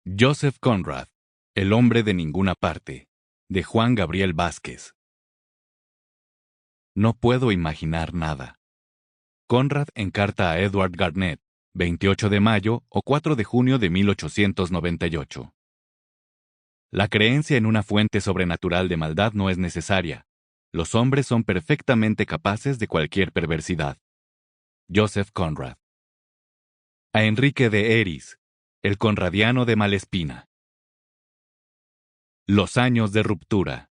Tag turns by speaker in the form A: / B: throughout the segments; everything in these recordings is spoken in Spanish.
A: Joseph Conrad, El hombre de ninguna parte, de Juan Gabriel Vázquez. No puedo imaginar nada. Conrad en carta a Edward Garnett, 28 de mayo o 4 de junio de 1898. La creencia en una fuente sobrenatural de maldad no es necesaria. Los hombres son perfectamente capaces de cualquier perversidad. Joseph Conrad. A Enrique de Eris, el conradiano de Malespina. Los años de ruptura.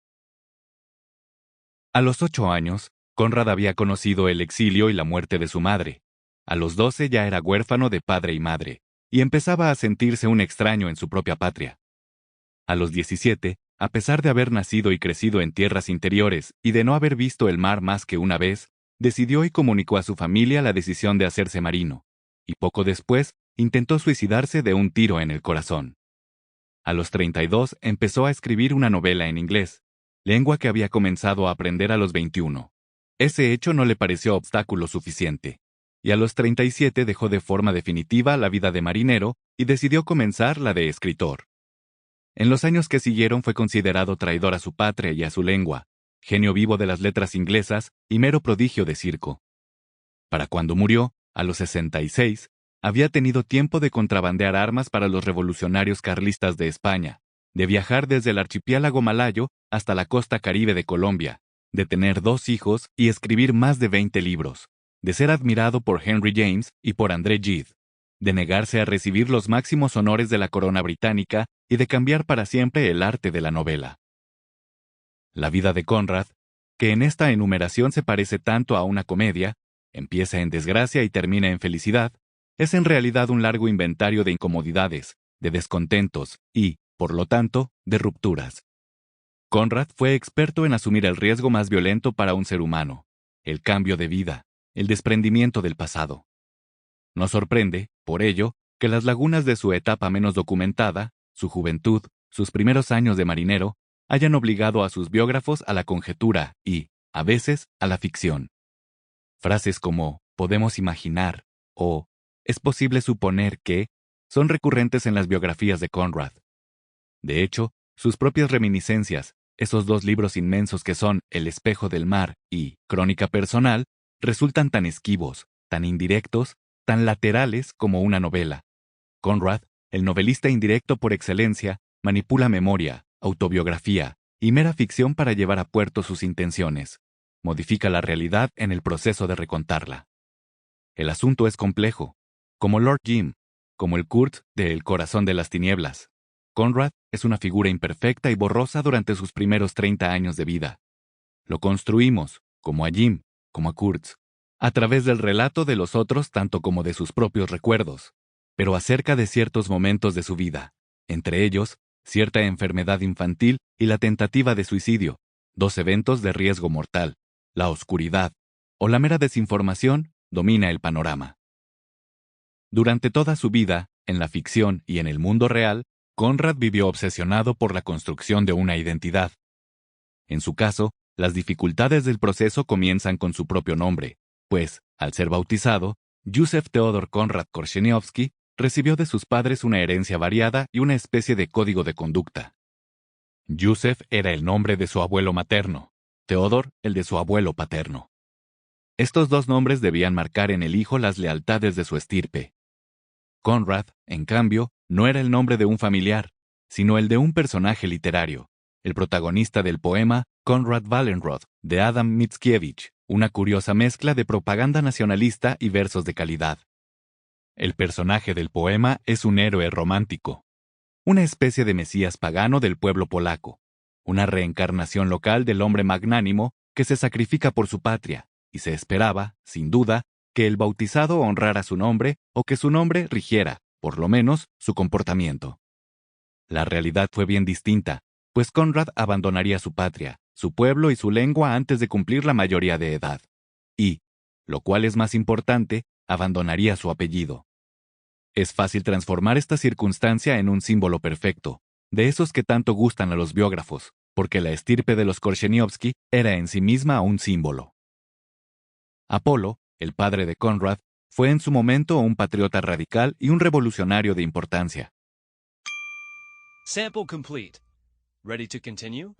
A: A los 8 años, Conrad había conocido el exilio y la muerte de su madre. A los 12 ya era huérfano de padre y madre, y empezaba a sentirse un extraño en su propia patria. A los 17, a pesar de haber nacido y crecido en tierras interiores y de no haber visto el mar más que una vez, decidió y comunicó a su familia la decisión de hacerse marino, y poco después intentó suicidarse de un tiro en el corazón. A los 32 empezó a escribir una novela en inglés, lengua que había comenzado a aprender a los 21. Ese hecho no le pareció obstáculo suficiente, y a los 37 dejó de forma definitiva la vida de marinero y decidió comenzar la de escritor. En los años que siguieron fue considerado traidor a su patria y a su lengua, genio vivo de las letras inglesas y mero prodigio de circo. Para cuando murió, a los 66, había tenido tiempo de contrabandear armas para los revolucionarios carlistas de España, de viajar desde el archipiélago malayo hasta la costa caribe de Colombia, de tener 2 hijos y escribir más de 20 libros, de ser admirado por Henry James y por André Gide, de negarse a recibir los máximos honores de la corona británica y de cambiar para siempre el arte de la novela. La vida de Conrad, que en esta enumeración se parece tanto a una comedia, empieza en desgracia y termina en felicidad, es en realidad un largo inventario de incomodidades, de descontentos y, por lo tanto, de rupturas. Conrad fue experto en asumir el riesgo más violento para un ser humano, el cambio de vida, el desprendimiento del pasado. No sorprende, por ello, que las lagunas de su etapa menos documentada, su juventud, sus primeros años de marinero, hayan obligado a sus biógrafos a la conjetura y, a veces, a la ficción. Frases como «podemos imaginar» o «es posible suponer que» son recurrentes en las biografías de Conrad. De hecho, sus propias reminiscencias, esos 2 libros inmensos que son El espejo del mar y Crónica personal, resultan tan esquivos, tan indirectos, tan laterales como una novela. Conrad, el novelista indirecto por excelencia, manipula memoria, autobiografía y mera ficción para llevar a puerto sus intenciones. Modifica la realidad en el proceso de recontarla. El asunto es complejo, como Lord Jim, como el Kurt de El corazón de las tinieblas. Conrad es una figura imperfecta y borrosa durante sus primeros 30 años de vida. Lo construimos, como a Jim, como a Kurt, a través del relato de los otros tanto como de sus propios recuerdos, pero acerca de ciertos momentos de su vida, entre ellos, cierta enfermedad infantil y la tentativa de suicidio, 2 eventos de riesgo mortal, la oscuridad o la mera desinformación domina el panorama. Durante toda su vida, en la ficción y en el mundo real, Conrad vivió obsesionado por la construcción de una identidad. En su caso, las dificultades del proceso comienzan con su propio nombre, pues, al ser bautizado, Józef Teodor Konrad Korczeniowski recibió de sus padres una herencia variada y una especie de código de conducta. Józef era el nombre de su abuelo materno, Teodor el de su abuelo paterno. Estos 2 nombres debían marcar en el hijo las lealtades de su estirpe. Conrad, en cambio, no era el nombre de un familiar, sino el de un personaje literario, el protagonista del poema Konrad Wallenrod, de Adam Mickiewicz, una curiosa mezcla de propaganda nacionalista y versos de calidad. El personaje del poema es un héroe romántico, una especie de mesías pagano del pueblo polaco, una reencarnación local del hombre magnánimo que se sacrifica por su patria, y se esperaba, sin duda, que el bautizado honrara su nombre o que su nombre rigiera, por lo menos, su comportamiento. La realidad fue bien distinta, pues Conrad abandonaría su patria, su pueblo y su lengua antes de cumplir la mayoría de edad. Y, lo cual es más importante, abandonaría su apellido. Es fácil transformar esta circunstancia en un símbolo perfecto, de esos que tanto gustan a los biógrafos, porque la estirpe de los Korczeniowski era en sí misma un símbolo. Apolo, el padre de Conrad, fue en su momento un patriota radical y un revolucionario de importancia.
B: Sample complete. Ready to continue?